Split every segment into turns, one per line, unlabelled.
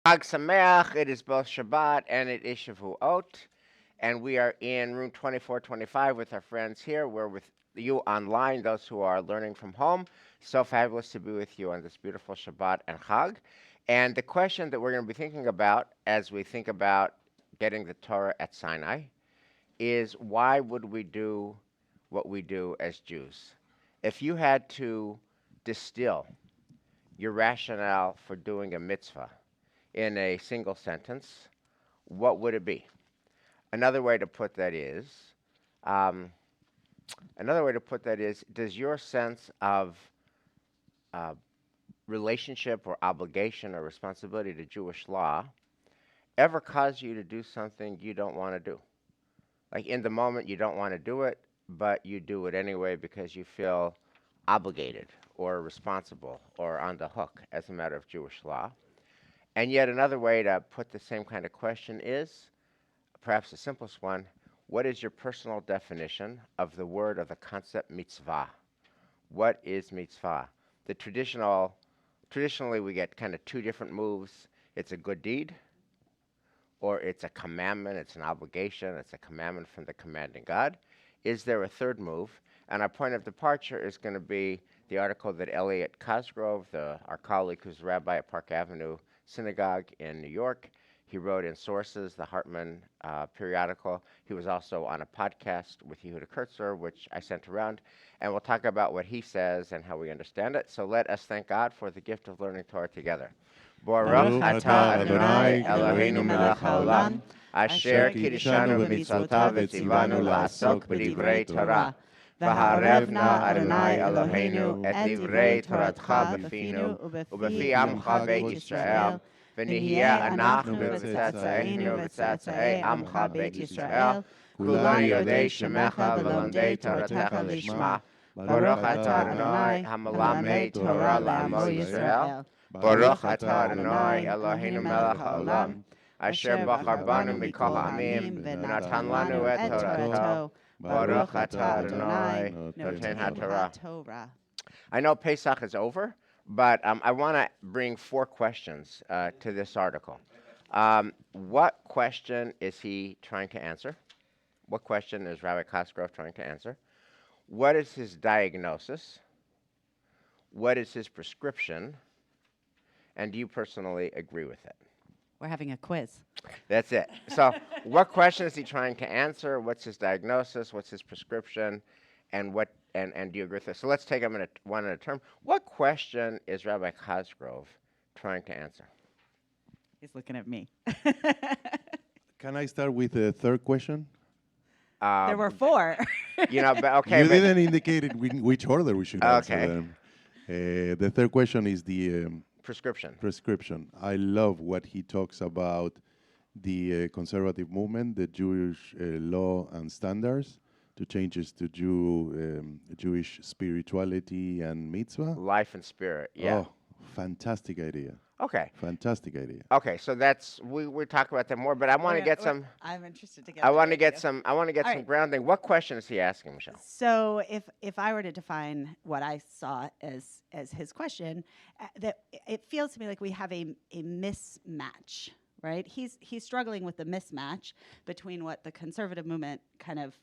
Chag Sameach, it is both Shabbat and it is Shavuot. And we are in room 2425 with our friends here. We're with you online, those who are learning from home. So fabulous to be with you on this beautiful Shabbat and Chag. And the question that we're going to be thinking about as we think about getting the Torah at Sinai is, why would we do what we do as Jews? If you had to distill your rationale for doing a mitzvah in a single sentence, what would it be? Another way to put that is, um, does your sense of uh, relationship or obligation or responsibility to Jewish law ever cause you to do something you don't want to do? Like in the moment, you don't want to do it, but you do it anyway because you feel obligated or responsible or on the hook as a matter of Jewish law. And yet another way to put the same kind of question is, perhaps the simplest one, what is your personal definition of the word, of the concept mitzvah? What is mitzvah? Traditionally we get kind of two different moves. It's a good deed, or it's a commandment, it's an obligation, it's a commandment from the commanding God. Is there a third move? And our point of departure is going to be the article that Elliot Cosgrove, our colleague who's a rabbi at Park Avenue Synagogue in New York, he wrote in Sources, the Hartman periodical. He was also on a podcast with Yehuda Kurtzer, which I sent around. And we'll talk about what he says and how we understand it. So let us thank God for the gift of learning Torah together. Baruch atah Adonai Eloheinu melech haolam, asher kiddushanu b'mitzvotav v'tzivanu la'asok b'divrei Torah. V'harevna Adonai Eloheinu et divrei Toratcha b'finu u'b'fi amcha beit Yisrael. ונהיה אנחנו וצאצאינו וצאצאי עמך בית ישראל, כולנו יודעי שמך ולומדי תורתך לשמה. ברוך אתה אדוני המלמד תורה לעמו ישראל. ברוך אתה אדוני אלוהינו מלך העולם, אשר בחר בנו מכל העמים ונתן לנו את תורתו. ברוך אתה אדוני נותן התורה. I know Pesach is over, but I want to bring four questions to this article. What question is he trying to answer? What question is Rabbi Cosgrove trying to answer? What is his diagnosis? What is his prescription? And do you personally agree with it?
We're having a quiz.
That's it. So what question is he trying to answer? What's his diagnosis? What's his prescription? And do you agree with this? So let's take them one at a term. What question is Rabbi Cosgrove trying to answer?
He's looking at me.
Can I start with the third question?
There were four.
But okay.
You didn't indicate in which order we should answer
Okay.
them. The third question is the
prescription.
I love what he talks about the conservative movement, the Jewish law and standards, to changes to Jewish spirituality and mitzvah.
Life and spirit, yeah.
Oh, fantastic idea.
Okay.
Fantastic idea.
Okay, so that's we'll talk about that more, but I want to get some.
I'm interested to get.
I want to get some
right.
grounding. What question is he asking, Michelle?
So if I were to define what I saw as his question, that it feels to me like we have a mismatch, right? He's struggling with the mismatch between what the conservative movement kind of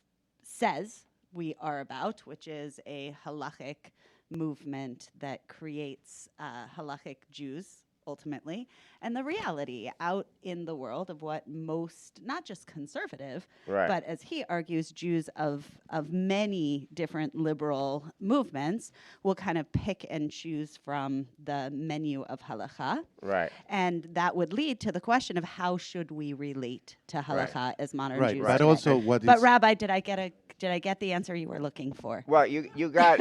says we are about, which is a halachic movement that creates halachic Jews ultimately, and the reality out in the world of what most, not just conservative,
Right.
but as he argues, Jews of many different liberal movements will kind of pick and choose from the menu of halakha.
Right.
And that would lead to the question of how should we relate to halakha as modern
Right,
Jews
but
today.
also
But Rabbi, did I get the answer you were looking for?
Well, you got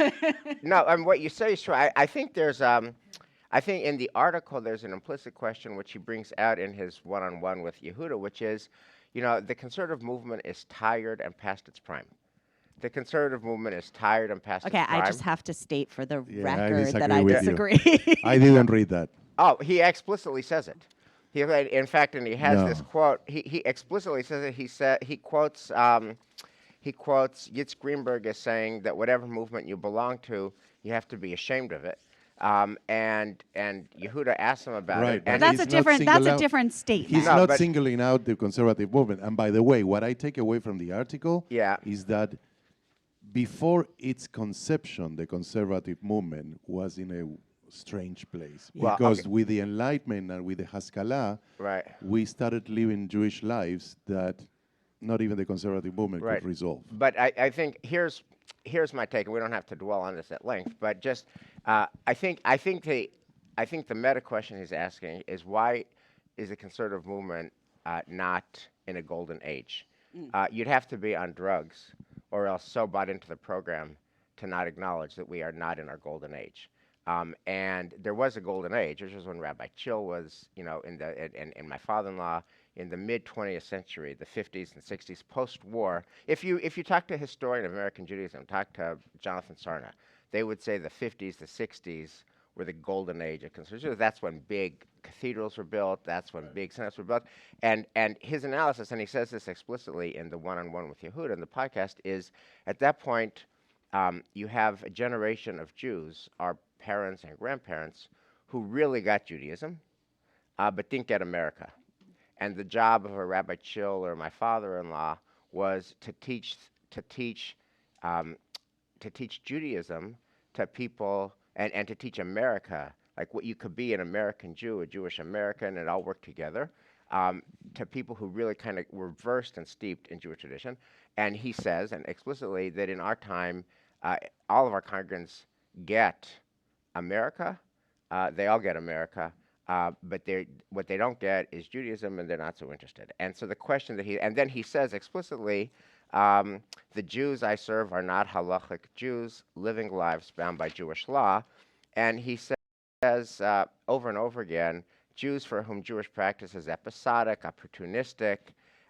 no. And what you say is true. I think there's I think in the article there's an implicit question which he brings out in his one-on-one with Yehuda, which is, the conservative movement is tired and past its prime. The conservative movement is tired and past its prime.
I just have to state for the
I
record that
disagree
I
with you.
disagree.
I didn't read that.
Oh, he explicitly says it. In fact, and he has
No.
this quote. He explicitly says it. He quotes Yitz Greenberg as saying that whatever movement you belong to, you have to be ashamed of it. And Yehuda asked him about it,
Right,
But
but
and
that's a
he's not
different. That's
single
a
out.
different
He's
statement.
No,
not
but
singling out the conservative movement. And by the way, what I take away from the article
yeah,
is that before its conception, the conservative movement was in a strange place
well, okay,
because with the Enlightenment and with the Haskalah,
right,
we started living Jewish lives that not even the conservative movement
right.
could resolve.
But I think here's my take, and we don't have to dwell on this at length. But just I think the meta question he's asking is why is the conservative movement not in a golden age? You'd have to be on drugs or else so bought into the program to not acknowledge that we are not in our golden age. And there was a golden age, which was when Rabbi Chill was, in my father-in-law in the mid 20th century, the 50s and 60s, post-war. If you talk to a historian of American Judaism, talk to Jonathan Sarna, they would say the 50s, the 60s were the golden age of conservatism. That's when big cathedrals were built. That's when big synagogues were built. And his analysis, and he says this explicitly in the one-on-one with Yehuda in the podcast, is at that point you have a generation of Jews, our parents and grandparents, who really got Judaism, but didn't get America. And the job of a Rabbi Chill or my father-in-law was to teach um, to teach Judaism to people and to teach America, like what you could be an American Jew, a Jewish American, and all work together, to people who really kind of were versed and steeped in Jewish tradition. And he says, and explicitly, that in our time, all of our congregants get America. They all get America. But what they don't get is Judaism, and they're not so interested. And so the question that and then he says explicitly, the Jews I serve are not halachic Jews, living lives bound by Jewish law. And he says over and over again, Jews for whom Jewish practice is episodic, opportunistic,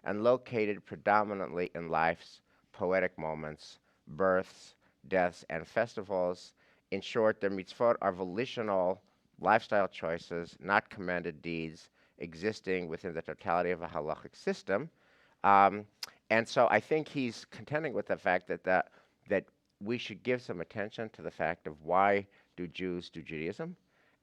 and located predominantly in life's poetic moments, births, deaths, and festivals. In short, their mitzvot are volitional lifestyle choices, not commanded deeds, existing within the totality of a halachic system. And so I think he's contending with the fact that we should give some attention to the fact of why do Jews do Judaism,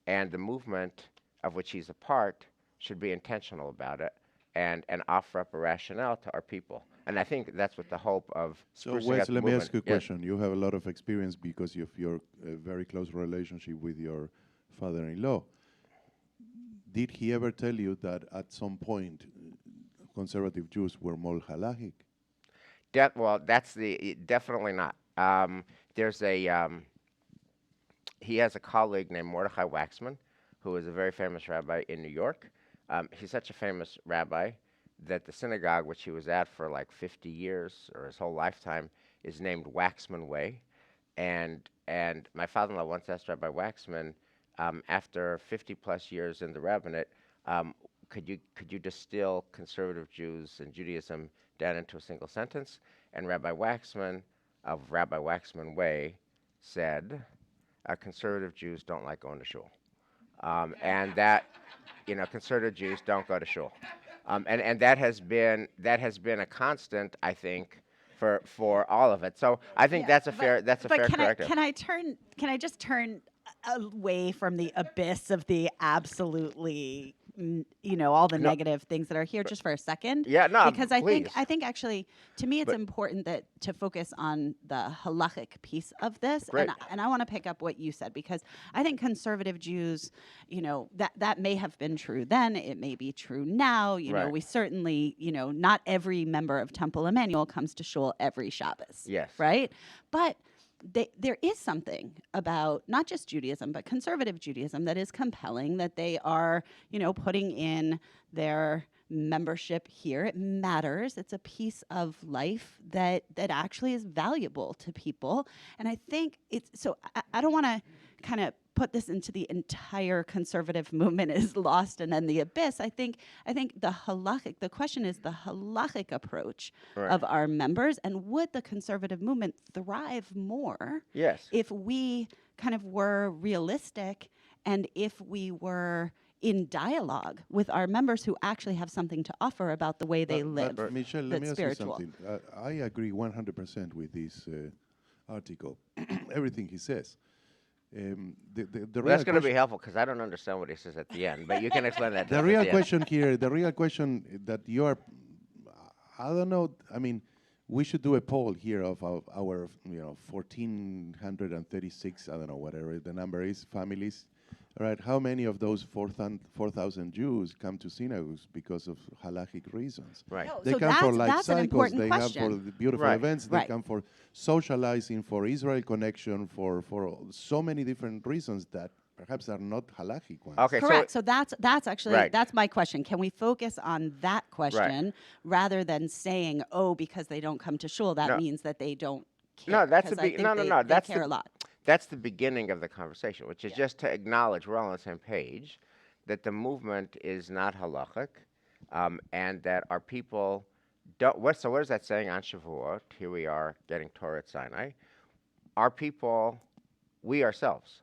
and the movement of which he's a part should be intentional about it and offer up a rationale to our people. And I think that's what the hope of
So,
sprucing
Wes,
up the
let me
movement.
ask you a
Yes.
question. You have a lot of experience because of your very close relationship with your father-in-law. Did he ever tell you that at some point conservative Jews were more halachic?
Well, that's definitely not. There's a he has a colleague named Mordechai Waxman, who is a very famous rabbi in New York. He's such a famous rabbi that the synagogue, which he was at for like 50 years or his whole lifetime, is named Waxman Way. And my father-in-law once asked Rabbi Waxman, after 50 plus years in the rabbinate, could you distill conservative Jews and Judaism down into a single sentence? And Rabbi Waxman of Rabbi Waxman Way said, conservative Jews don't like going to shul. And that, conservative Jews don't go to shul. And that has been a constant, I think, for all of it. So I think that's a fair corrective.
Can I just turn away from the abyss of the absolutely all the
No.
negative things that are here just for a second?
Yeah, no,
because I
please.
think actually to me it's
But-
important to focus on the halachic piece of this.
Great.
And I want to pick up what you said, because I think conservative Jews, that may have been true then, it may be true now.
Right.
We certainly, not every member of Temple Emmanuel comes to shul every Shabbos.
Yes.
Right? But there is something about not just Judaism, but conservative Judaism that is compelling, that they are, putting in their membership here. It matters. It's a piece of life that actually is valuable to people. And I think I don't want to kind of put this into the entire conservative movement is lost and then the abyss. I think the question is the halachic approach
Right.
of our members, and would the conservative movement thrive more
Yes.
if we kind of were realistic and if we were in dialogue with our members who actually have something to offer about the way they live.
But Michelle, let me
that's
ask
spiritual.
you something. I agree 100% with this article, everything he says. The
Well, that's
real
going to be
question,
helpful because I don't understand what he says at the end, but you can explain that to
the
us at
real
the end.
question here, the real question that you are, I don't know. I mean, we should do a poll here of our 1,436. I don't know whatever the number is. Families. All right, how many of those 4,000 Jews come to synagogues because of halachic reasons?
Right.
No,
They
so
come for life
that's an
cycles,
important
they
question.
come for the beautiful
Right.
events, they
Right.
come for socializing, for Israel connection, for so many different reasons that perhaps are not halachic ones.
Okay,
Correct. So that's actually
Right.
that's my question. Can we focus on that question rather than saying, oh, because they don't come to shul, that
No.
means that they don't care?
No, that's the
'Cause I
be-
think
no, no,
they,
no.
They
That's
care
the
a lot.
that's the beginning of the conversation, which is just to acknowledge we're all on the same page, that the movement is not halachic, and that our people don't. So what is that saying on Shavuot? Here we are getting Torah at Sinai. Our people, we ourselves.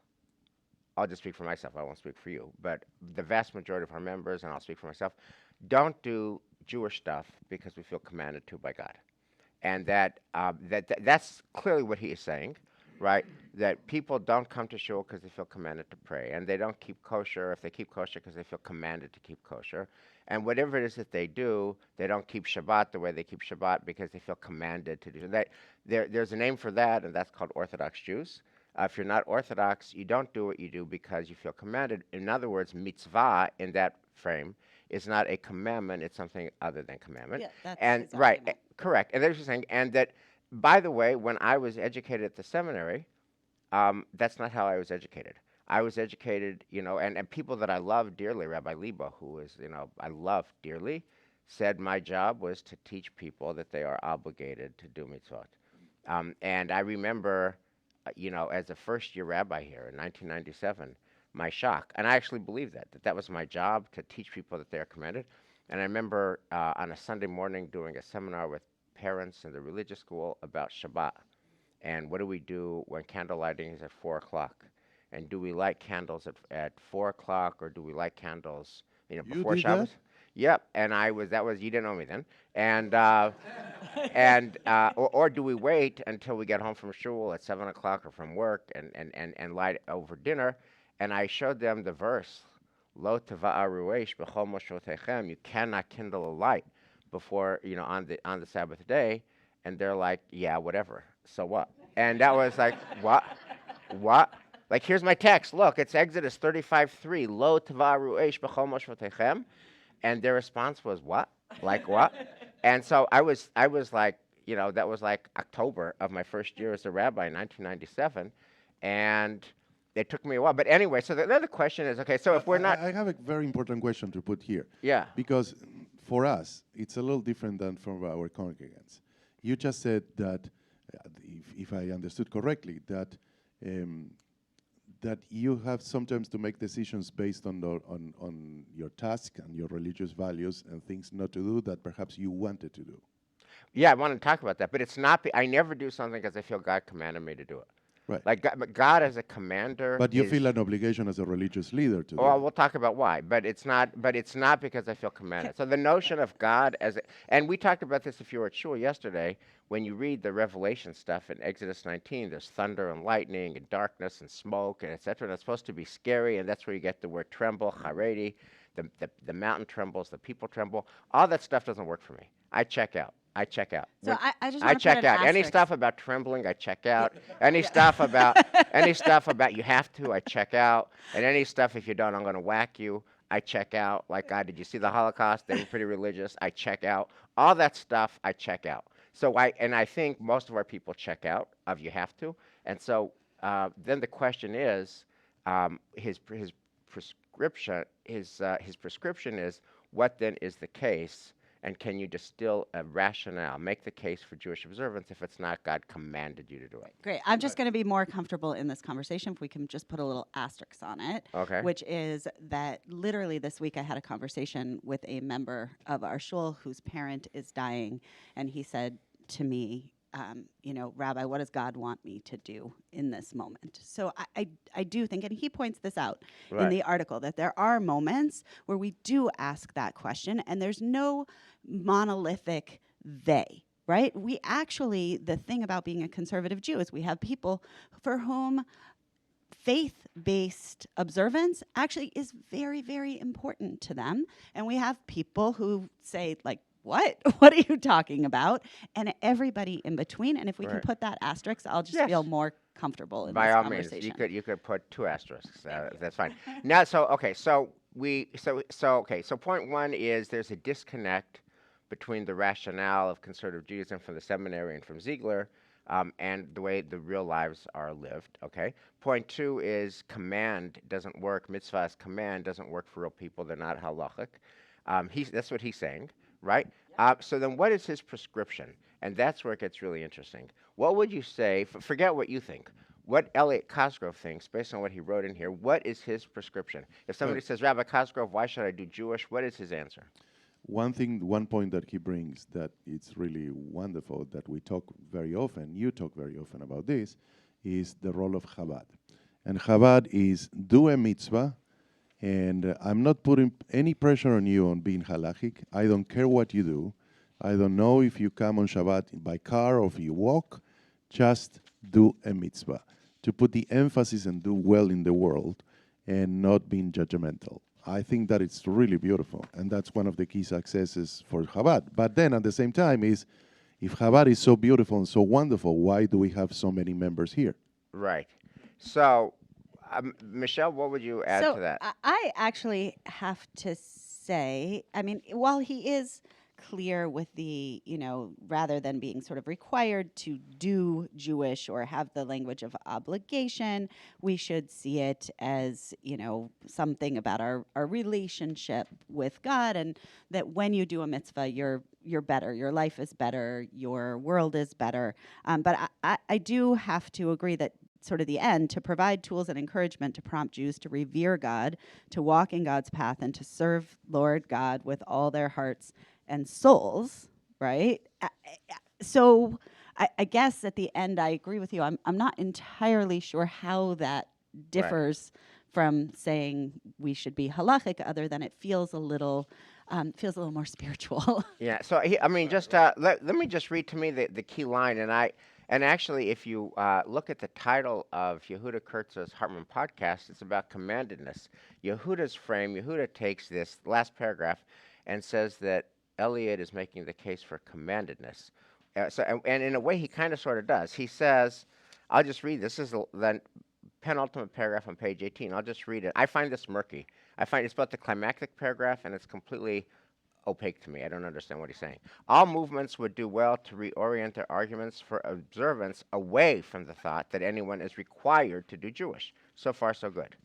I'll just speak for myself. I won't speak for you, but the vast majority of our members, and I'll speak for myself, don't do Jewish stuff because we feel commanded to by God, and that's clearly what he is saying, right? That people don't come to shul because they feel commanded to pray, and they don't keep kosher if they keep kosher because they feel commanded to keep kosher, and whatever it is that they do, they don't keep Shabbat the way they keep Shabbat because they feel commanded to do that. There's a name for that, and that's called Orthodox Jews. If you're not Orthodox, you don't do what you do because you feel commanded. In other words, mitzvah in that frame is not a commandment; it's something other than commandment.
Yeah, that's
And
exactly
right,
what I meant.
correct. And there's just saying, and that, by the way, when I was educated at the seminary, that's not how I was educated. I was educated, and people that I love dearly, Rabbi Liba, who is, I love dearly, said my job was to teach people that they are obligated to do mitzvot. And I remember, as a first-year rabbi here in 1997, my shock, and I actually believed that was my job to teach people that they are commanded. And I remember on a Sunday morning doing a seminar with parents in the religious school about Shabbat. And what do we do when candle lighting is at 4 o'clock? And do we light candles at 4 o'clock, or do we light candles,
You
before
did
Shabbos?
that?
Yep. And you didn't know me then. And or do we wait until we get home from shul at 7 o'clock or from work and light over dinner? And I showed them the verse, Lo teva'aruesh b'chol moshotechem. You cannot kindle a light before, on the Sabbath day. And they're like, yeah, whatever. So what? And that was like, what? What? Like, here's my text. Look, it's Exodus 35:3. Lo tvaru esh b'chol moshvotechem. And their response was, what? Like, what? And so I was like, that was like October of my first year as a rabbi in 1997. And it took me a while. But anyway, so the other question is, okay, so if we're not.
I have a very important question to put here.
Yeah.
Because for us, it's a little different than for our congregants. You just said that, if I understood correctly, that that you have sometimes to make decisions based on your task and your religious values and things not to do that perhaps you wanted to do.
Yeah, I want to talk about that. But it's not, I never do something because I feel God commanded me to do it.
Right.
Like God as a commander.
But you feel an obligation as a religious leader to do
Well,
it.
we'll talk about why, but it's not because I feel commanded. So the notion of God and we talked about this if you were at shul yesterday, when you read the Revelation stuff in Exodus 19, there's thunder and lightning and darkness and smoke and etc. And it's supposed to be scary, and that's where you get the word tremble, charedi, the mountain trembles, the people tremble. All that stuff doesn't work for me. I check out.
So I just
I
want to
check
put an
out. Any
asterisk.
stuff about trembling, I check out. Any stuff about you have to, I check out. And any stuff if you don't, I'm going to whack you. I check out. Like, God, did you see the Holocaust? They were pretty religious. I check out. All that stuff, I check out. So I think most of our people check out of you have to. And so then the question is, his prescription is, what then is the case? And can you distill a rationale, make the case for Jewish observance if it's not God commanded you to do it?
Great. I'm just going to be more comfortable in this conversation if we can just put a little asterisk on it.
Okay.
Which is that literally this week I had a conversation with a member of our shul whose parent is dying, and he said to me, Rabbi, what does God want me to do in this moment? So I do think, and he points this out in the article, that there are moments where we do ask that question, and there's no monolithic they, right? The thing about being a conservative Jew is we have people for whom faith-based observance actually is very, very important to them. And we have people who say, like, what? What are you talking about? And everybody in between. And if we can
Right.
put that asterisk, I'll just
Yes.
feel more comfortable in
By
this
all means,
conversation.
you could put 2 asterisks. That's fine. Now, so okay, so point one is there's a disconnect between the rationale of conservative Judaism from the seminary and from Ziegler, and the way the real lives are lived. Okay. Point two is command doesn't work. Mitzvah as command doesn't work for real people. They're not halachic. That's what he's saying, right? So then, what is his prescription? And that's where it gets really interesting. What would you say? Forget what you think. What Elliot Cosgrove thinks, based on what he wrote in here, what is his prescription? If somebody
Right.
says, Rabbi Cosgrove, why should I do Jewish? What is his answer?
One point that he brings that it's really wonderful that we talk very often, you talk very often about this, is the role of Chabad. And Chabad is do a mitzvah, and I'm not putting any pressure on you on being halachic. I don't care what you do. I don't know if you come on Shabbat by car or if you walk. Just do a mitzvah. To put the emphasis and do well in the world and not being judgmental. I think that it's really beautiful, and that's one of the key successes for Chabad. But then at the same time is, if Chabad is so beautiful and so wonderful, why do we have so many members here?
Right. So, Michelle, what would you add
So
to that?
I actually have to say, I mean, while he is clear with the, rather than being sort of required to do Jewish or have the language of obligation, we should see it as, something about our relationship with God, and that when you do a mitzvah, you're better, your life is better, your world is better. But I do have to agree that sort of the end, to provide tools and encouragement to prompt Jews to revere God, to walk in God's path, and to serve Lord God with all their hearts and souls, right? So I guess at the end, I agree with you. I'm not entirely sure how that differs from saying we should be halachic, other than it feels a little more spiritual.
Yeah. So, just let me just read to me the key line, and actually, if you look at the title of Yehuda Kurtz's Hartman podcast, it's about commandedness. Yehuda's frame, Yehuda takes this last paragraph and says that Eliot is making the case for commandedness. And in a way, he kind of sort of does. He says, I'll just read this. This is the penultimate paragraph on page 18. I'll just read it. I find this murky. I find it's about the climactic paragraph, and it's completely opaque to me. I don't understand what he's saying. All movements would do well to reorient their arguments for observance away from the thought that anyone is required to do Jewish. So far, so good.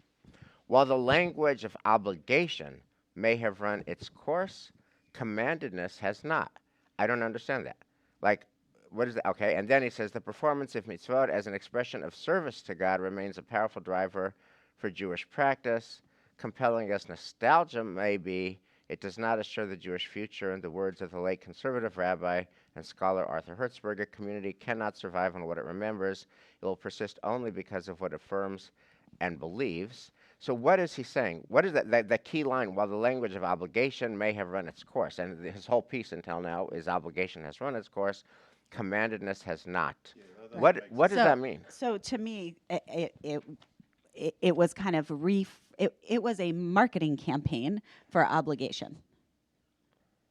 While the language of obligation may have run its course, commandedness has not. I don't understand that. Like, what is that? Okay, and then he says the performance of mitzvot as an expression of service to God remains a powerful driver for Jewish practice. Compelling as nostalgia may be, it does not assure the Jewish future. In the words of the late conservative rabbi and scholar Arthur Hertzberg, a community cannot survive on what it remembers. It will persist only because of what it affirms and believes. So what is he saying? What is that key line? While the language of obligation may have run its course, and his whole piece until now is obligation has run its course, commandedness has not. What does that mean?
So to me, it was kind of it was a marketing campaign for obligation,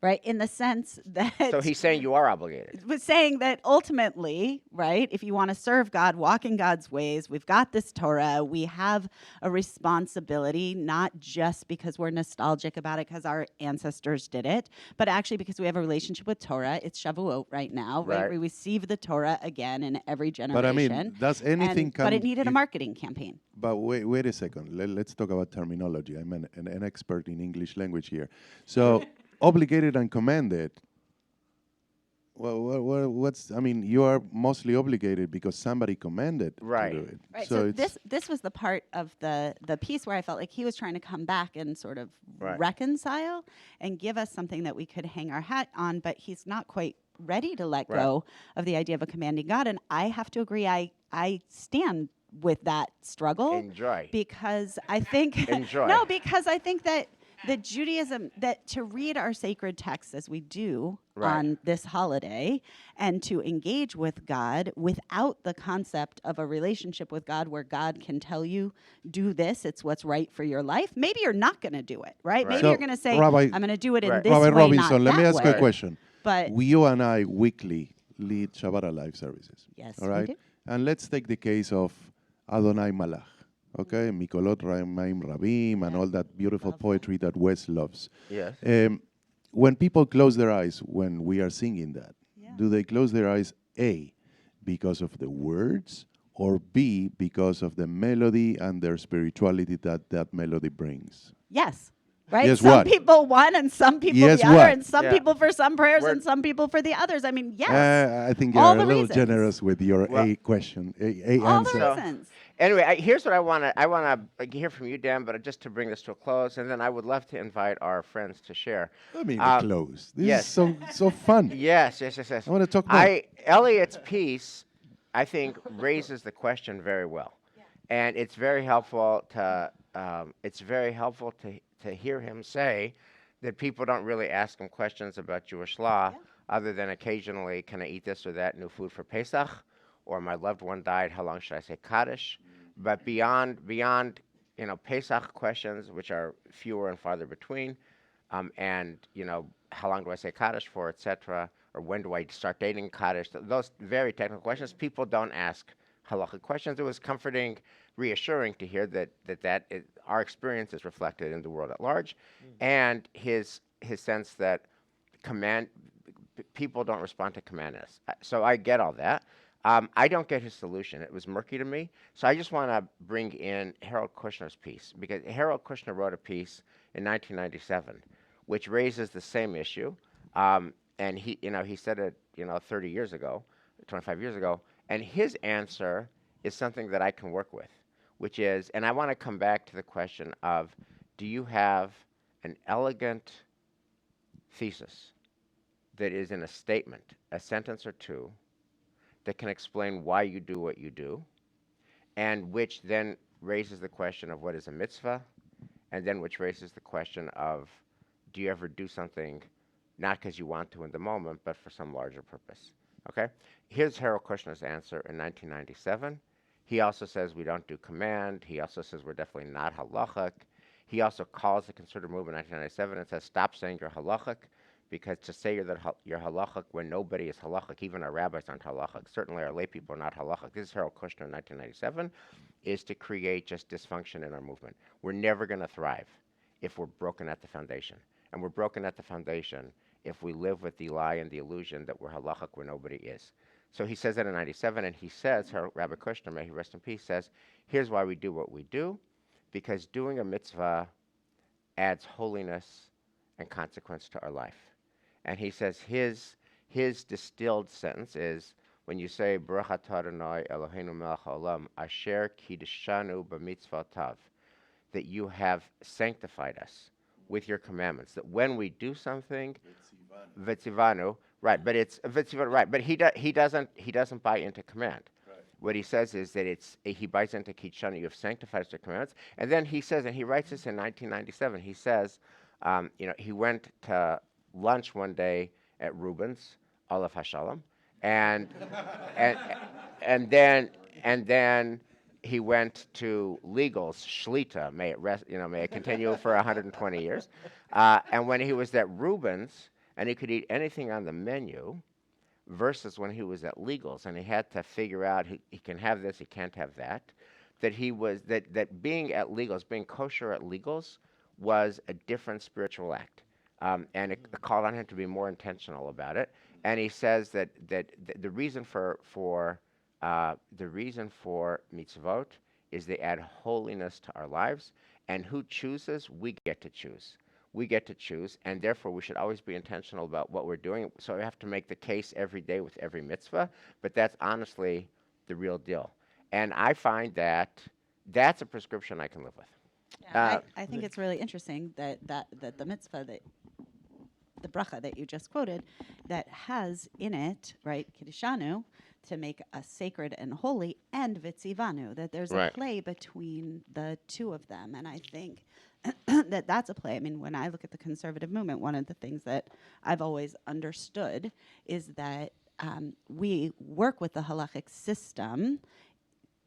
right? In the sense that
So he's saying you are obligated.
was saying that ultimately, right, if you want to serve God, walk in God's ways, we've got this Torah, we have a responsibility, not just because we're nostalgic about it because our ancestors did it, but actually because we have a relationship with Torah. It's Shavuot right now, right?
Right.
We receive the Torah again in every generation.
But I mean, does anything come...
But it needed a
if-
marketing campaign.
But wait a second. Let's talk about terminology. I'm an expert in English language here. So, obligated and commanded. Well, what's? I mean, you are mostly obligated because somebody commanded
Right.
to do it.
Right. So
it's
this was the part of the piece where I felt like he was trying to come back and sort of
Right.
reconcile and give us something that we could hang our hat on, but he's not quite ready to let
Right.
go of the idea of a commanding God. And I have to agree, I stand with that struggle
Enjoy.
because I think
Enjoy.
no, because I think that that Judaism, that to read our sacred texts as we do
Right.
on this holiday and to engage with God without the concept of a relationship with God where God can tell you, do this, it's what's right for your life. Maybe you're not going to do it, right?
Right.
Maybe
So,
you're going to say,
Rabbi,
I'm going to do it in
Right.
this
Rabbi
way,
Robinson,
not
let me
that
ask you a
way.
question.
But
You and I weekly lead Shabbat Alive services.
yes,
All
we
right?
do.
And let's take the case of Adonai Malach. Okay? Mikolot Ramaim Rabim and all that beautiful
Love that.
poetry that Wes loves.
Yes.
When people close their eyes when we are singing that,
Yeah.
do they close their eyes, A, because of the words, or B, because of the melody and their spirituality that that melody brings?
Yes. Right?
Yes,
some
what?
people one and some people
Yes,
the other,
what?
and some
Yeah.
people for some prayers
We're-
and some people for the others. I mean, yes.
I think you're
All
a
the
little
reasons.
generous with your
Well-
A question, A
All
answer.
the
So-
reasons.
Anyway, here's what I want to hear from you, Dan, but just to bring this to a close, and then I would love to invite our friends to share.
I mean,
Um,
close. This
yes.
is so fun.
Yes.
I want to talk more.
Elliot's piece, I think, raises the question very well, and it's very helpful to hear him say that people don't really ask him questions about Jewish law, other than occasionally, can I eat this or that new food for Pesach, or my loved one died, how long should I say Kaddish? But beyond Pesach questions, which are fewer and farther between, and how long do I say Kaddish for, etc., or when do I start dating Kaddish? Those very technical questions, people don't ask halachic questions. It was comforting, reassuring to hear that our experience is reflected in the world at large, and his sense that people don't respond to commandments. So I get all that. I don't get his solution. It was murky to me. So I just want to bring in Harold Kushner's piece, because Harold Kushner wrote a piece in 1997, which raises the same issue. And he said it, 30 years ago, 25 years ago. And his answer is something that I can work with, which is, and I want to come back to the question of, do you have an elegant thesis that is in a statement, a sentence or two, that can explain why you do what you do, and which then raises the question of what is a mitzvah, and then which raises the question of, do you ever do something not because you want to in the moment, but for some larger purpose? Okay? Here's Harold Kushner's answer in 1997. He also says we don't do command. He also says we're definitely not halachic. He also calls the conservative movement in 1997 and says, stop saying you're halachic, because to say you're halachic when nobody is halachic, even our rabbis aren't halachic, certainly our lay people are not halachic. This is Harold Kushner in 1997, is to create just dysfunction in our movement. We're never going to thrive if we're broken at the foundation. And we're broken at the foundation if we live with the lie and the illusion that we're halachic where nobody is. So he says that in 97, and he says, Rabbi Kushner, may he rest in peace, says, here's why we do what we do, because doing a mitzvah adds holiness and consequence to our life. And he says his distilled sentence is, when you say, Baruch atah Adonai Eloheinu melech haolam, asher kiddeshanu b'mitzvotav, that you have sanctified us with your commandments, that when we do something, Vitzivanu, right? But it's Vitzivanu, right? But he doesn't buy into command. Right. What he says is that he buys into Kitshanu. You have sanctified us with commandments, and then he says, and he writes this in 1997. He says, he went to lunch one day at Reuben's, Aleph Hashalom, and then he went to Legal's Shlita. May it continue for 120 years. And when he was at Reuben's, and he could eat anything on the menu, versus when he was at Legal's, and he had to figure out he can have this, he can't have that. That being at Legal's, being kosher at Legal's, was a different spiritual act, and it called on him to be more intentional about it. And he says that the reason for mitzvot is they add holiness to our lives, and who chooses? We get to choose. We get to choose, and therefore we should always be intentional about what we're doing. So we have to make the case every day with every mitzvah, but that's honestly the real deal. And I find that that's a prescription I can live with.
Yeah, I think it's really interesting that the mitzvah, the bracha that you just quoted, that has in it, right, Kiddishanu, to make us sacred and holy, and Vitzivanu, that there's
Right.
a play between the two of them. And I think that's a play. I mean, when I look at the conservative movement, one of the things that I've always understood is that we work with the halachic system,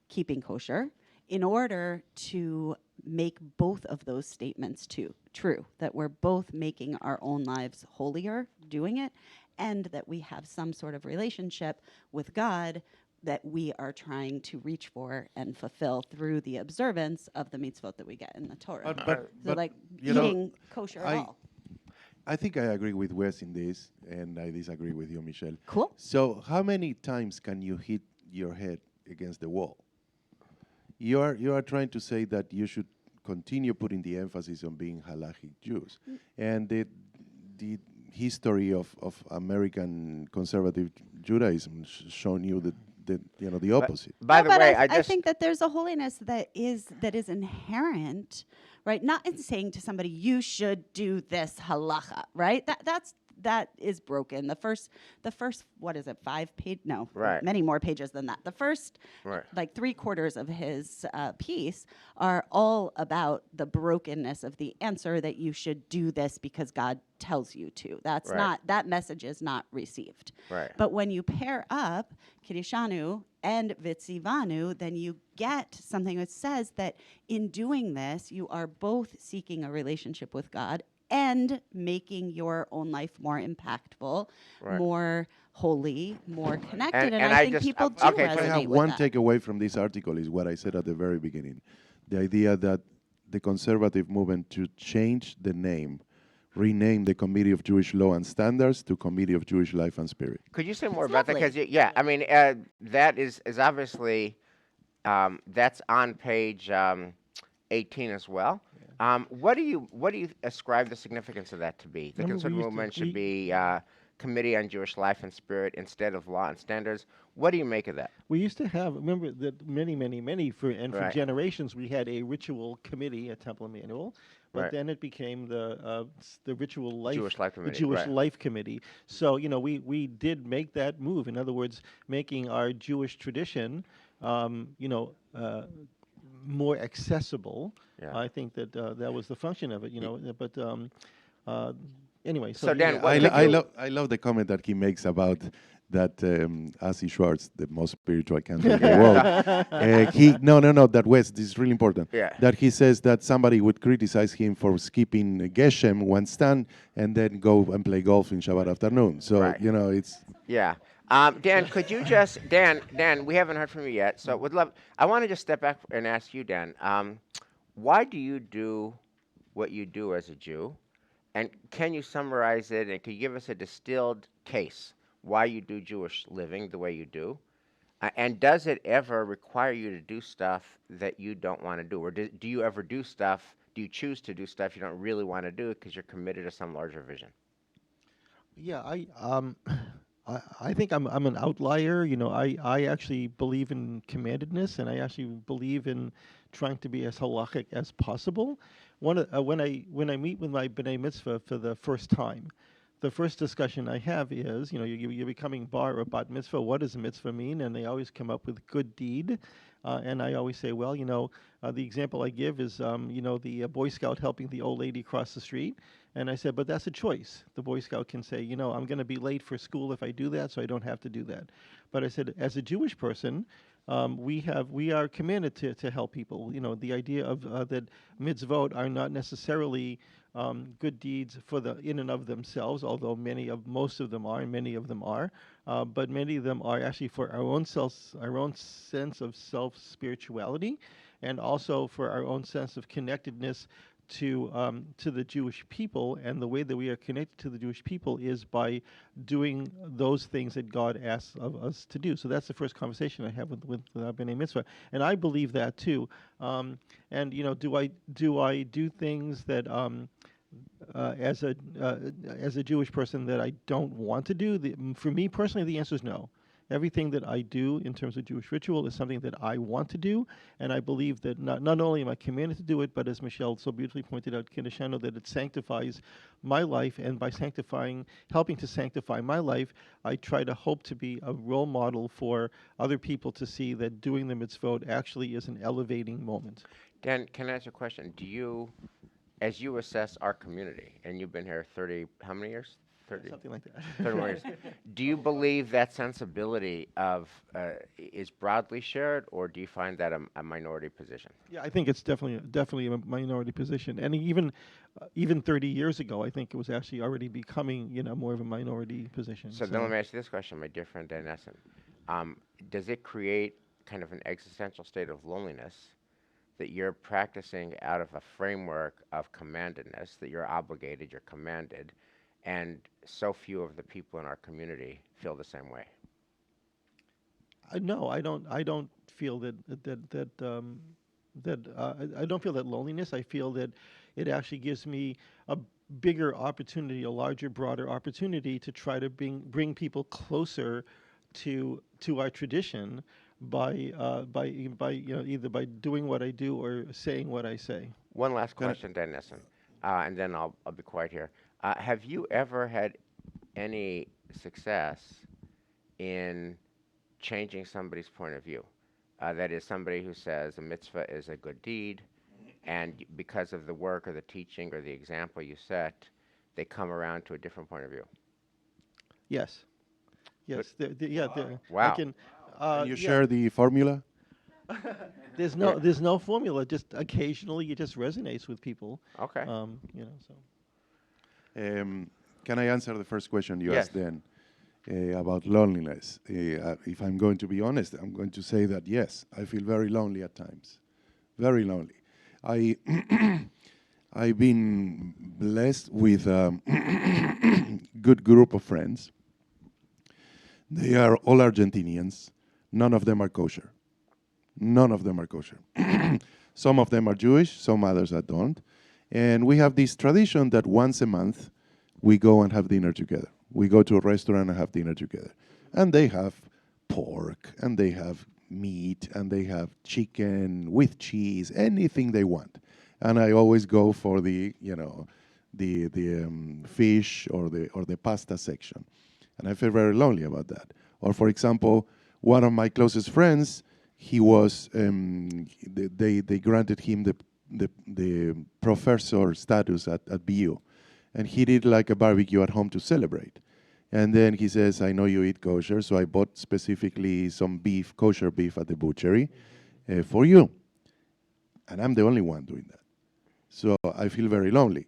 keeping kosher, in order to make both of those statements true, that we're both making our own lives holier doing it, and that we have some sort of relationship with God that we are trying to reach for and fulfill through the observance of the mitzvot that we get in the Torah. So like
you know,
eating kosher at all.
I think I agree with Wes in this, and I disagree with you, Michelle.
Cool.
So, how many times can you hit your head against the wall? You are trying to say that you should continue putting the emphasis on being halachic Jews, and the history of American conservative Judaism shown you the opposite.
By the
but
way,
I think that there's a holiness that is inherent, right? Not in saying to somebody you should do this halacha, right? That is broken. The first what is it, 5 page? No,
Right.
many more pages than that. The first,
Right.
like 3/4 of his piece are all about the brokenness of the answer that you should do this because God tells you to. That's
Right.
not, that message is not received.
Right.
But when you pair up Kiddushanu and Vitzivanu, then you get something that says that in doing this, you are both seeking a relationship with God and making your own life more impactful,
Right.
more holy, more connected. And
and
I
I
think
just-
people do
okay,
resonate
so
I have
with
one
that.
takeaway from this article is what I said at the very beginning. The idea that the conservative movement to change the name, rename the Committee of Jewish Law and Standards to Committee of Jewish Life and Spirit.
Could you say more
It's
about that?
lovely.
Because yeah, I mean that is obviously that's on page 18 as well. What do you ascribe the significance of that to be? The
Remember we
conservative
used to-
movement should
we-
be Committee on Jewish Life and Spirit instead of Law and Standards. What do you make of that?
We used to have, remember that for
Right.
generations we had a ritual committee at Temple Emmanuel, but
Right.
then it became the ritual life,
Jewish Life
the
Committee,
Jewish
right.
Life Committee. So we did make that move. In other words, making our Jewish tradition, more accessible.
Yeah.
I think that that was the function of it. But anyway,
So
yeah.
Dan, what could you-
I love the comment that he makes about that Asi Schwartz, the most spiritual candle in the world. That West, this is really important.
Yeah.
That he says that somebody would criticize him for skipping Geshem one stand and then go and play golf in Shabbat afternoon. So
Right.
it's
Yeah. Dan, could you just Dan, we haven't heard from you yet, so would love. I want to just step back and ask you, Dan. Why do you do what you do as a Jew? And can you summarize it and can you give us a distilled case why you do Jewish living the way you do? And does it ever require you to do stuff that you don't want to do? Or do you ever do stuff, do you choose to do stuff you don't really want to do because you're committed to some larger vision?
Yeah, I think I'm an outlier. I actually believe in commandedness, and I actually believe in trying to be as halachic as possible. When I meet with my b'nai mitzvah for the first time, the first discussion I have is, you're becoming bar or bat mitzvah. What does mitzvah mean? And they always come up with good deed. And I always say, well, the example I give is, the Boy Scout helping the old lady cross the street. And I said, but that's a choice. The Boy Scout can say, I'm going to be late for school if I do that, so I don't have to do that. But I said, as a Jewish person, we are commanded to help people. The idea of that mitzvot are not necessarily good deeds in and of themselves, although most of them are, and many of them are. But many of them are actually for our own sense of self-spirituality, and also for our own sense of connectedness to the Jewish people. And the way that we are connected to the Jewish people is by doing those things that God asks of us to do. So that's the first conversation I have with B'nai Mitzvah, and I believe that too. And do I do things that as a Jewish person that I don't want to do? For me personally, the answer is no. Everything that I do in terms of Jewish ritual is something that I want to do, and I believe that not only am I commanded to do it, but as Michelle so beautifully pointed out, Kiddushanu, that it sanctifies my life, and by helping to sanctify my life, I try to hope to be a role model for other people to see that doing the mitzvot actually is an elevating moment.
Dan, can I ask you a question? Do you as you assess our community, and you've been here 30, how many years? 30,
Something like that.
30 more years. Do you believe that sensibility of is broadly shared, or do you find that a minority position?
Yeah, I think it's definitely a minority position, and even 30 years ago, I think it was actually already becoming more of a minority position.
So then let me ask you this question, my dear friend Dan Essen. Does it create kind of an existential state of loneliness that you're practicing out of a framework of commandedness, that you're obligated, you're commanded, and so few of the people in our community feel the same way?
No, I don't. I don't feel I don't feel that loneliness. I feel that it actually gives me a bigger opportunity, a larger, broader opportunity to try to bring people closer to our tradition by either by doing what I do or saying what I say.
One last
Can I-
question, Dan Essen, and then I'll be quiet here. Have you ever had any success in changing somebody's point of view? That is, somebody who says a mitzvah is a good deed, and because of the work or the teaching or the example you set, they come around to a different point of view.
Yes. Yes. Yeah. I
Wow.
can.
Can you
Yeah,
share the formula?
there's no formula. Just occasionally, it just resonates with people.
Okay.
So.
Can I answer the first question you
Yes.
asked then about loneliness? If I'm going to be honest, I'm going to say that yes, I feel very lonely at times, very lonely. I I've been blessed with a good group of friends. They are all Argentinians. None of them are kosher. None of them are kosher. Some of them are Jewish, some others that don't. And we have this tradition that once a month we go and have dinner together. We go to a restaurant and have dinner together. And they have pork, and they have meat, and they have chicken with cheese, anything they want. And I always go for the fish or the pasta section. And I feel very lonely about that. Or for example, one of my closest friends, he was they granted him the professor status at BU, and he did like a barbecue at home to celebrate. And then he says, "I know you eat kosher, so I bought specifically some beef, kosher beef at the butchery, for you." And I'm the only one doing that, so I feel very lonely.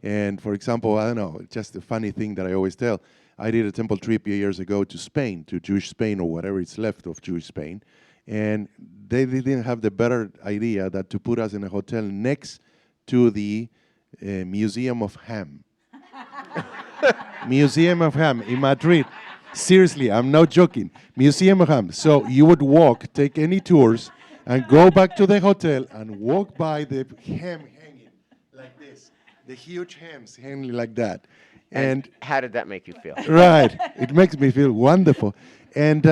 And for example, I don't know, just a funny thing that I always tell. I did a temple trip years ago to Spain, to Jewish Spain or whatever is left of Jewish Spain. And they didn't have the better idea that to put us in a hotel next to the Museum of Ham. Museum of Ham in Madrid. Seriously, I'm not joking. Museum of Ham. So you would walk, take any tours, and go back to the hotel and walk by the ham hanging like this. The huge hams hanging like that.
And how did that make you feel?
Right. It makes me feel wonderful. And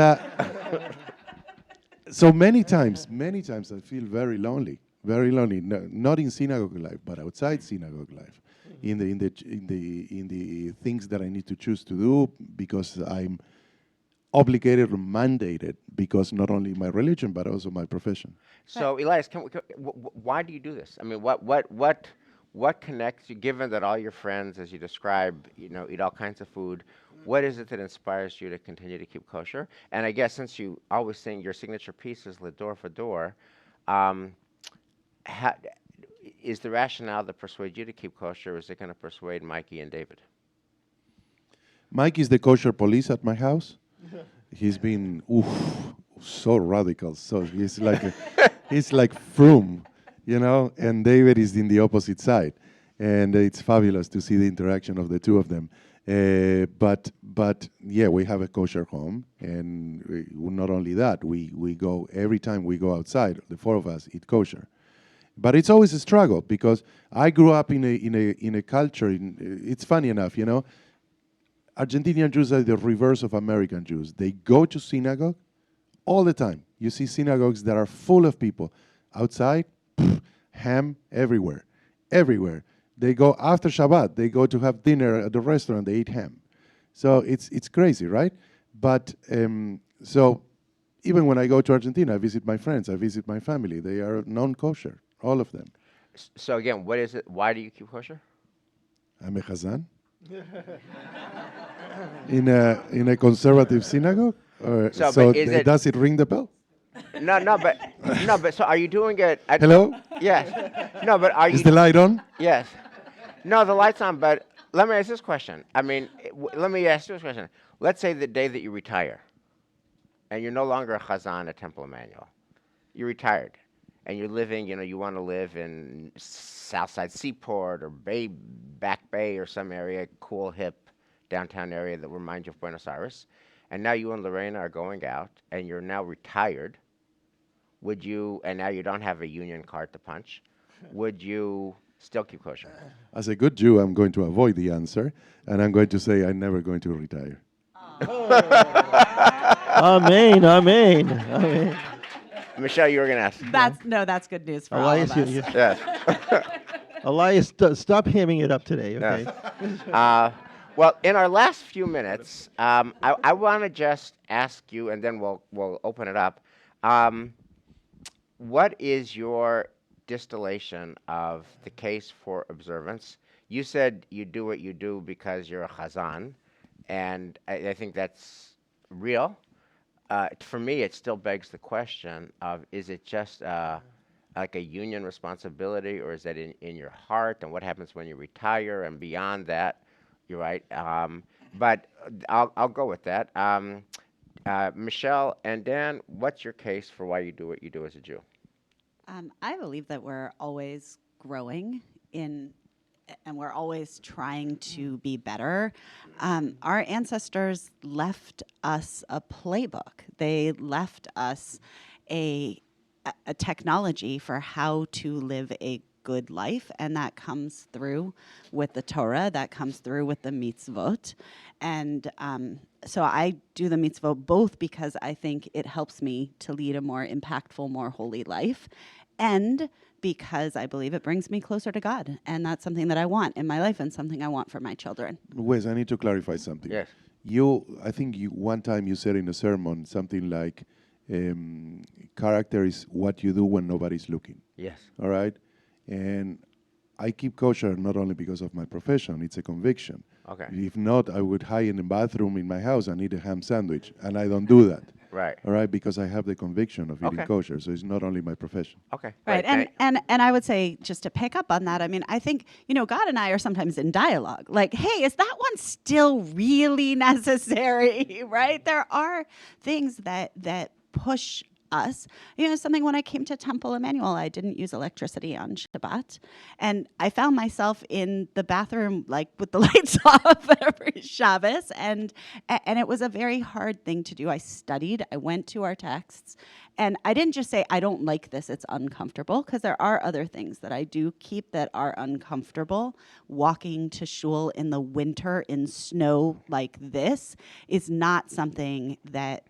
so many times I feel very lonely. Very lonely. No, not in synagogue life, but outside synagogue life. In the things that I need to choose to do because I'm obligated or mandated because not only my religion but also my profession.
So, Elias, why do you do this? I mean, what connects you? Given that all your friends, as you describe, eat all kinds of food, what is it that inspires you to continue to keep kosher? And I guess since you always sing your signature piece is "Lador for Door," is the rationale that persuade you to keep kosher? Or is it going to persuade Mikey and David?
Mike is the kosher police at my house. He's been so radical. So he's like Froome, and David is in the opposite side. And it's fabulous to see the interaction of the two of them. But yeah, we have a kosher home, and not only that, we go every time we go outside. The four of us eat kosher, but it's always a struggle because I grew up in a culture. It's funny enough, Argentinian Jews are the reverse of American Jews. They go to synagogue all the time. You see synagogues that are full of people. Outside, ham everywhere, everywhere. They go after Shabbat. They go to have dinner at the restaurant. They eat ham. So it's crazy, right? But so even when I go to Argentina, I visit my friends. I visit my family. They are non-kosher, all of them.
So again, what is it? Why do you keep kosher?
I'm a Chazan. In a conservative synagogue? Or,
So,
so
but is it
does it ring the bell?
no, no, but no, but so are you doing it?
Hello?
Yes. No, but are
Is
you?
the light on?
Yes. No, the light's on. But let me ask this question. I mean, let me ask you this question. Let's say the day that you retire, and you're no longer a chazan at Temple Emmanuel. You're retired, and you're living. You know, you want to live in Southside Seaport or Back Bay or some area, cool, hip, downtown area that reminds you of Buenos Aires. And now you and Lorena are going out, and you're now retired. Would you? And now you don't have a union card to punch. Would you still keep kosher?
As a good Jew, I'm going to avoid the answer, and I'm going to say I'm never going to retire.
Amen, amen, amen.
Michelle, you were going to ask.
That's good news for all of
Elias,
us.
Yes.
Elias, stop hamming it up today, okay?
Yes. Well, in our last few minutes, I want to just ask you, and then we'll open it up. What is your distillation of the case for observance? You said you do what you do because you're a chazan, and I think that's real. For me, it still begs the question of, is it just like a union responsibility, or is that in your heart, and what happens when you retire, and beyond that? You're right. But I'll go with that. Michelle and Dan, what's your case for why you do what you do as a Jew?
I believe that we're always growing and we're always trying to be better. Our ancestors left us a playbook. They left us a technology for how to live a good life, and that comes through with the Torah, that comes through with the mitzvot. And so I do the mitzvot both because I think it helps me to lead a more impactful, more holy life, and because I believe it brings me closer to God. And that's something that I want in my life and something I want for my children.
Wes, I need to clarify something.
Yes.
I think one time you said in a sermon something like, character is what you do when nobody's looking.
Yes.
All right? And I keep kosher not only because of my profession, it's a conviction.
Okay.
If not, I would hide in the bathroom in my house and eat a ham sandwich, and I don't do that.
Right.
All right, because I have the conviction of eating
Okay.
kosher, so it's not only my profession.
Okay.
Right.
Great.
And I would say, just to pick up on that, I mean, I think, God and I are sometimes in dialogue. Like, hey, is that one still really necessary? Right? There are things that push us. Something when I came to Temple Emmanuel, I didn't use electricity on Shabbat. And I found myself in the bathroom, like with the lights off every Shabbos. And it was a very hard thing to do. I studied, I went to our texts, and I didn't just say, I don't like this, it's uncomfortable, because there are other things that I do keep that are uncomfortable. Walking to shul in the winter in snow like this is not something that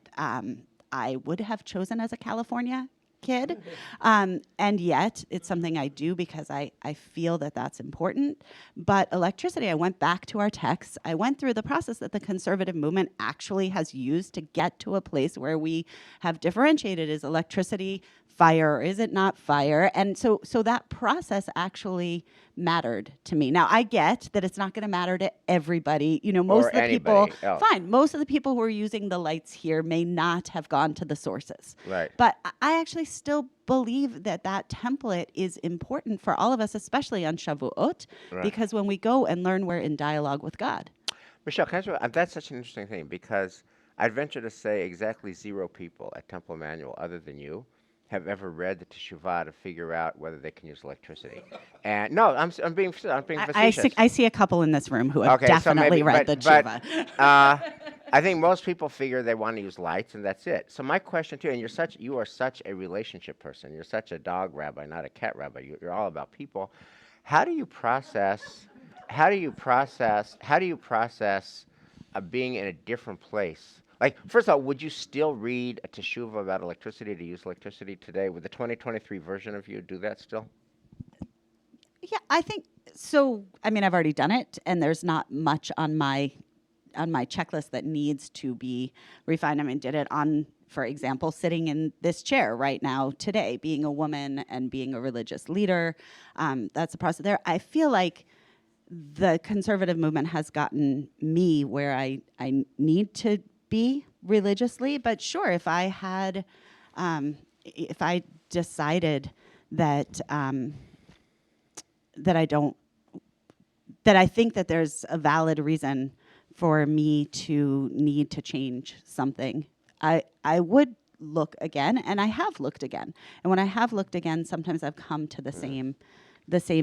I would have chosen as a California kid. And yet it's something I do because I feel that that's important. But electricity, I went back to our texts. I went through the process that the conservative movement actually has used to get to a place where we have differentiated, is electricity fire or is it not fire? And so that process actually mattered to me. Now, I get that it's not going to matter to everybody. Most
Or
of the people,
anybody else.
fine, most of the people who are using the lights here may not have gone to the sources.
Right.
But I actually still believe that template is important for all of us, especially on Shavuot,
Right.
because when we go and learn, we're in dialogue with God.
Michelle, that's such an interesting thing, because I'd venture to say exactly 0 people at Temple Emmanuel, other than you, have ever read the Teshuvah to figure out whether they can use electricity. And no, I'm being facetious.
I see a couple in this room who have
Okay, so
definitely
maybe-
read
but-
the
but,
Tshuva.
I think most people figure they want to use lights, and that's it. So my question too, and you are such a relationship person. You're such a dog rabbi, not a cat rabbi. You're all about people. How do you process being in a different place? Like, first of all, would you still read a teshuvah about electricity to use electricity today? Would the 2023 version of you do that still?
Yeah, I think so. I mean, I've already done it, and there's not much on my checklist that needs to be refined. I mean, did it on for example, sitting in this chair right now today, being a woman and being a religious leader. That's a process there. I feel like the conservative movement has gotten me where I need to be religiously. But sure, if I decided that that I don't, that I think that there's a valid reason for me to need to change something, I would look again, and I have looked again. And when I have looked again, sometimes I've come to the same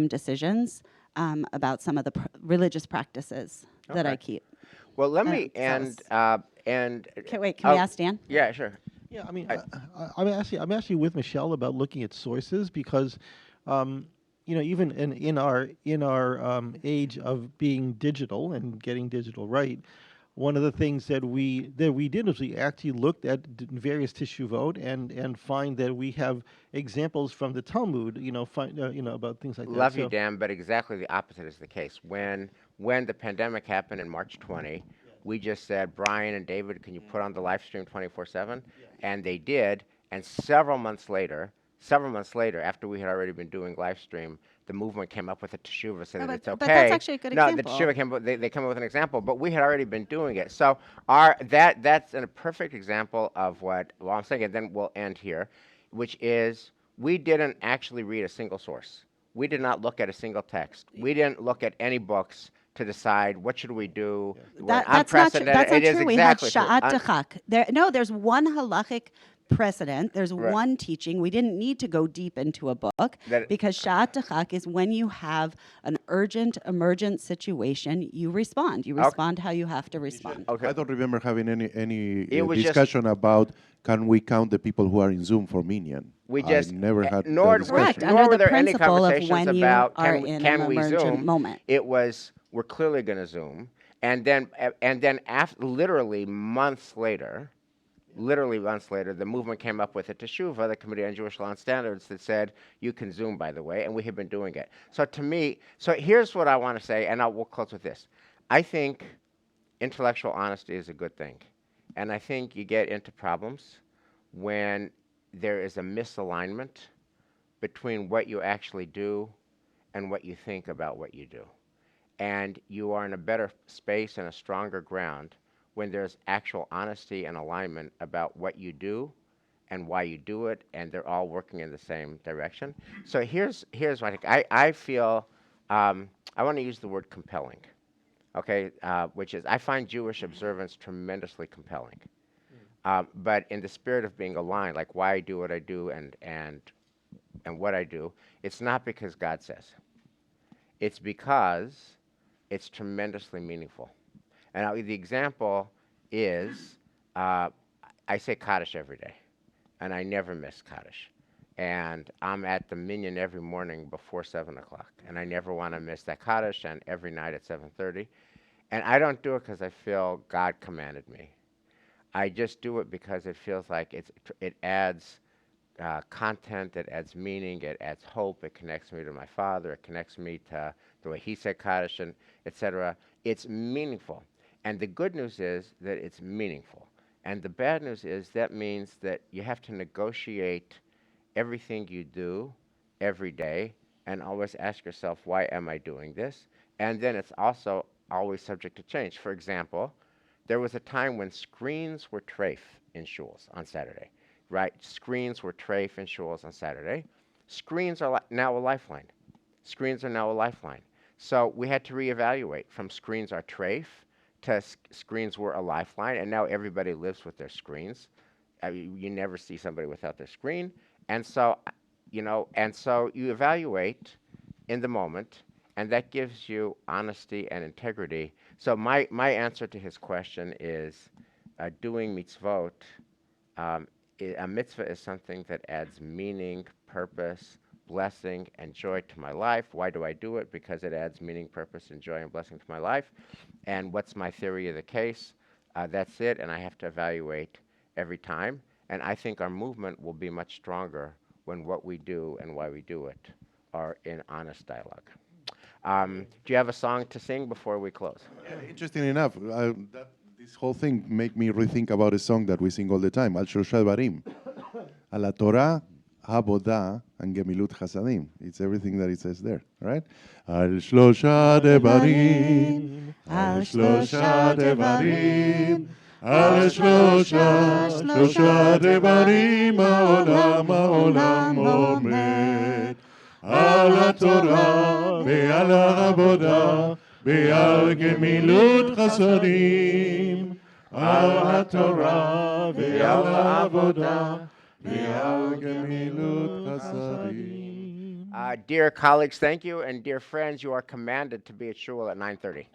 decisions about some of the religious practices that I
Okay.
keep.
Well, let me
so I was-
and
Okay, wait, can we ask Dan?
yeah, sure.
Yeah, I mean,
I-
I'm actually with Michelle about looking at sources because, even in our age of being digital and getting digital right, one of the things that we did was we actually looked at various teshuvot and find that we have examples from the Talmud, about things like that.
Love you,
So
Dan, but exactly the opposite is the case. When the pandemic happened in March 20, we just said, Brian and David, can you put on the live stream 24/7? And they did. And several months later, after we had already been doing live stream, the movement came up with a teshuva, said
No,
that it's
but
okay.
that's actually a good
No,
example.
the teshuva came. They came up with an example, but we had already been doing it. So that's a perfect example of what. Well, I'm saying, and then we'll end here, which is we didn't actually read a single source. We did not look at a single text. We didn't look at any books to decide what should we do.
That's not true. That's not
It is
true. We had
exactly true.
sha'at dechak. There's one halachic precedent. There's
Right.
one teaching. We didn't need to go deep into a book
That-
because sha'at dechak is when you have an urgent, emergent situation, you respond. You
Okay.
respond how you have to respond.
Okay.
I don't remember having any
It was just-
discussion about can we count the people who are in Zoom for Minyan.
We just
I never had
nor,
that discussion.
Correct.
nor
Under
were
the
there any
principle of
conversations
when you
about
are
can,
in
can
an
we
emergent
Zoom.
moment.
It was we're clearly going to Zoom, and then literally months later, the movement came up with a teshuva, the Committee on Jewish Law and Standards, that said you can Zoom, by the way, and we have been doing it. So to me, here's what I want to say, and we'll close with this. I think intellectual honesty is a good thing, and I think you get into problems when there is a misalignment between what you actually do and what you think about what you do. And you are in a better space and a stronger ground when there's actual honesty and alignment about what you do and why you do it, and they're all working in the same direction. So here's what I feel. I want to use the word compelling, okay, which is I find Jewish observance tremendously compelling. But in the spirit of being aligned, like why I do what I do and what I do, it's not because God says. It's because it's tremendously meaningful. And the example is I say Kaddish every day, and I never miss Kaddish. And I'm at the Minyan every morning before 7 o'clock, and I never want to miss that Kaddish, and every night at 7:30. And I don't do it because I feel God commanded me. I just do it because it feels like it adds content, it adds meaning, it adds hope, it connects me to my Father, it connects me to the way He said Kaddish, and etc. It's meaningful. And the good news is that it's meaningful. And the bad news is that means that you have to negotiate everything you do every day and always ask yourself, why am I doing this? And then it's also always subject to change. For example, there was a time when screens were treif in shuls on Saturday, right? Screens were treif in shuls on Saturday. Screens are now a lifeline. Screens are now a lifeline. So we had to reevaluate from screens are treif to screens were a lifeline, and now everybody lives with their screens. You never see somebody without their screen. And so, you evaluate in the moment, and that gives you honesty and integrity. So my answer to his question is doing mitzvot. A mitzvah is something that adds meaning, purpose, blessing, and joy to my life. Why do I do it? Because it adds meaning, purpose, and joy and blessing to my life. And what's my theory of the case? That's it, and I have to evaluate every time. And I think our movement will be much stronger when what we do and why we do it are in honest dialogue. Do you have a song to sing before we close?
Interesting enough, this This whole thing make me rethink about a song that we sing all the time, Al Shloshah Devarim. Al HaTorah, Avodah, and Gemilut Chasadim. It's everything that it says there, right? Al Shloshah Devarim, Al Shloshah Devarim, Al Shloshah Devarim, Ha'olam Omed. Al HaTorah, Ve'al Avodah, Ve'al Gemilut Chasadim. Al HaTorah, Ve'al Avodah, Ve'al Gemilut Chasadim.
Dear colleagues, thank you. And dear friends, you are commanded to be at shul at 9:30.